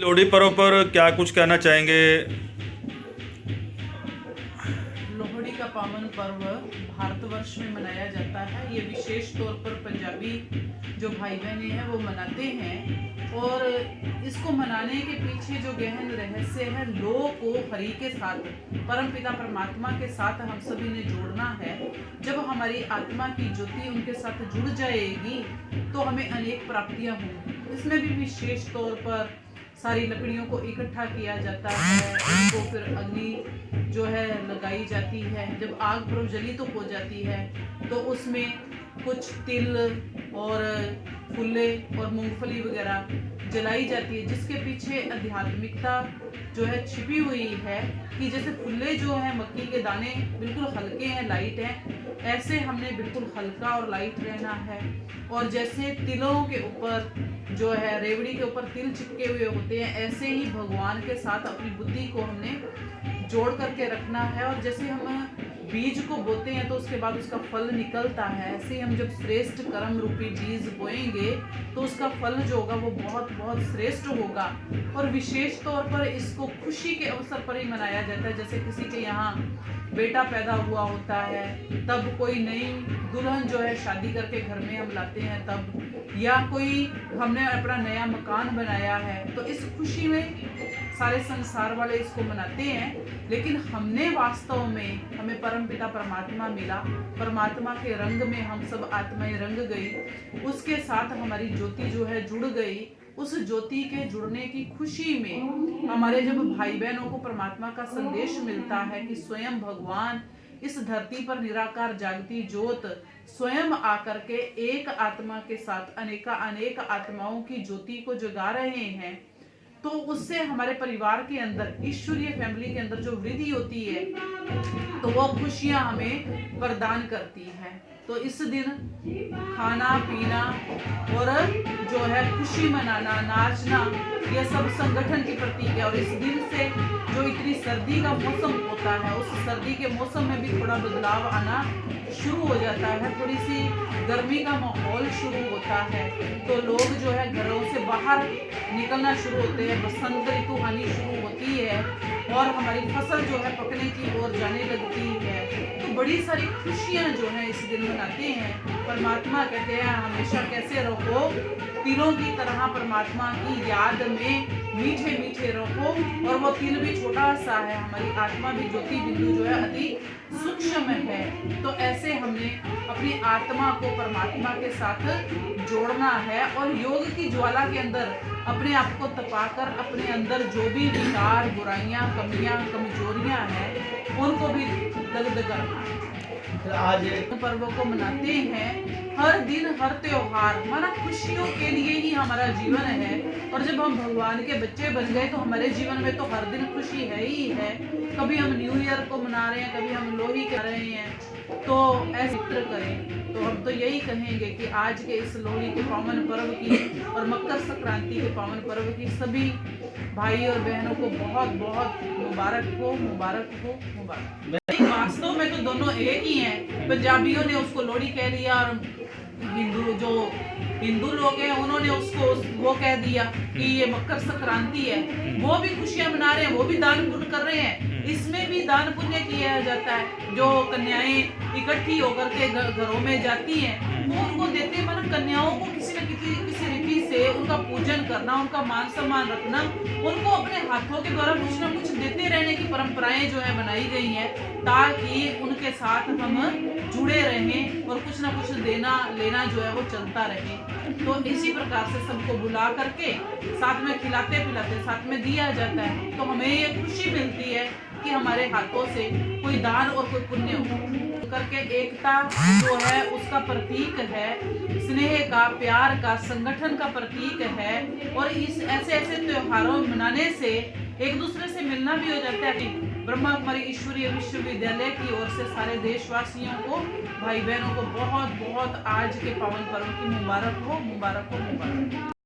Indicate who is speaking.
Speaker 1: लोहड़ी पर्व पर क्या कुछ कहना चाहेंगे?
Speaker 2: लोहड़ी का पावन पर्व भारतवर्ष में मनाया जाता है। ये विशेष तौर पर पंजाबी जो भाई बहनें हैं वो मनाते हैं और इसको मनाने के पीछे जो गहन रहस्य है, लोह को हरि के साथ, परम पिता परमात्मा के साथ हम सभी ने जोड़ना है। जब हमारी आत्मा की ज्योति उनके साथ जुड़ जाएगी तो हमें अनेक प्राप्तियां होंगी। इसमें भी विशेष तौर पर सारी लकड़ियों को इकट्ठा किया जाता है, उनको फिर अग्नि जो है लगाई जाती है। जब आग प्रज्वलित तो हो जाती है तो उसमें कुछ तिल और फुल्ले और मूंगफली वगैरह जलाई जाती है, जिसके पीछे आध्यात्मिकता जो है छिपी हुई है कि जैसे फुल्ले जो है मक्की के दाने बिल्कुल हल्के हैं, लाइट हैं, ऐसे हमने बिल्कुल हल्का और लाइट रहना है। और जैसे तिलों के ऊपर जो है रेवड़ी के ऊपर तिल चिपके हुए होते हैं, ऐसे ही भगवान के साथ अपनी बुद्धि को हमने जोड़ करके रखना है। और जैसे हम बीज को बोते हैं तो उसके बाद उसका फल निकलता है, ऐसे ही हम जब श्रेष्ठ कर्म रूपी बीज बोएंगे तो उसका फल जो होगा वो बहुत बहुत श्रेष्ठ होगा। और विशेष तौर पर इसको खुशी के अवसर पर ही मनाया जाता है। जैसे किसी के यहाँ बेटा पैदा हुआ होता है, तब कोई नई दुल्हन जो है शादी करके घर में हम लाते हैं तब, या कोई हमने अपना नया मकान बनाया है तो इस खुशी में सारे संसार वाले इसको मनाते हैं। लेकिन हमने वास्तव में हमें परम पिता परमात्मा मिला, परमात्मा के रंग में हम सब आत्माएं रंग गई, उसके साथ हमारी ज्योति जो है जुड़ गई। उस ज्योति के जुड़ने की खुशी में हमारे जब भाई बहनों को परमात्मा का संदेश मिलता है कि स्वयं भगवान इस धरती पर निराकार जागती ज्योत स्वयं आकर के एक आत्मा के साथ अनेक आत्माओं की ज्योति को जगा रहे हैं, तो उससे हमारे परिवार के अंदर, ईश्वरीय फैमिली के अंदर जो वृद्धि होती है तो वो खुशियां हमें प्रदान करती है। तो इस दिन खाना पीना और जो है खुशी मनाना, नाचना, यह सब संगठन की प्रतीक है। और इस दिन से जो इतनी सर्दी का मौसम होता है, उस सर्दी के मौसम में भी थोड़ा बदलाव आना शुरू हो जाता है, थोड़ी सी गर्मी का माहौल शुरू होता है, तो लोग जो है घरों से बाहर निकलना शुरू होते हैं, बसंत ऋतु आनी शुरू होती है और हमारी फसल जो है पकने की ओर जाने लगती है। तो बड़ी सारी खुशियां जो है इस दिन मनाते हैं। परमात्मा कहते हैं हमेशा कैसे रहो, तिलों की तरह परमात्मा की याद में मीठे मीठे रहो। और वो तिल भी छोटा सा है, हमारी आत्मा भी ज्योति बिंदु जो है अति सूक्ष्म है। तो ऐसे हमने अपनी आत्मा को परमात्मा के साथ जोड़ना है और योग की ज्वाला के अंदर अपने आप को तपाकर अपने अंदर जो भी विकार, बुराइयां, कमियां, कमजोरियां हैं उनको भी दग्ध करना है। आज पर्व को मनाते हैं, हर दिन हर त्योहार माना खुशियों के लिए ही हमारा जीवन है। और जब हम भगवान के बच्चे बन गए तो हमारे जीवन में तो हर दिन खुशी है ही है। कभी हम न्यू ईयर को मना रहे हैं, कभी हम लोहड़ी कर रहे हैं, तो ऐसे करें। तो हम तो यही कहेंगे कि आज के इस लोहड़ी के पावन पर्व की और मकर संक्रांति के पावन पर्व की सभी भाई और बहनों को बहुत बहुत मुबारक हो, मुबारक हो, मुबारक। वास्तव में तो दोनों एक ही हैं। पंजाबियों ने उसको लोहड़ी कह लिया और हिंदू लोग हैं उन्होंने उसको वो कह दिया कि ये मकर संक्रांति है। वो भी खुशियां मना रहे हैं, वो भी दान पुण्य कर रहे हैं, इसमें भी दान पुण्य किया जाता है। जो कन्याएं इकट्ठी होकर के घरों में जाती हैं वो उनको देते हैं। मतलब कन्याओं को किसी न किसी रीति से उनका पूजन करना, उनका मान सम्मान रखना, उनको अपने हाथों के द्वारा कुछ न कुछ देते रहने की परंपराएं जो है बनाई गई हैं, ताकि उनके साथ हम जुड़े रहें और कुछ ना कुछ देना लेना जो है वो चलता रहे। तो इसी प्रकार से सबको बुला करके साथ में खिलाते पिलाते साथ में दिया जाता है, तो हमें ये खुशी मिलती है कि हमारे हाथों से कोई दान और कोई पुण्य हो करके। एकता जो है उसका प्रतीक है, स्नेह का, प्यार का, संगठन का प्रतीक है। और इस ऐसे त्योहारों मनाने से एक दूसरे से मिलना भी हो जाता है। ब्रह्मा कुमारी ईश्वरीय विश्वविद्यालय की ओर से सारे देशवासियों को, भाई बहनों को बहुत बहुत आज के पावन पर्व की मुबारक हो, मुबारक हो, मुबारक।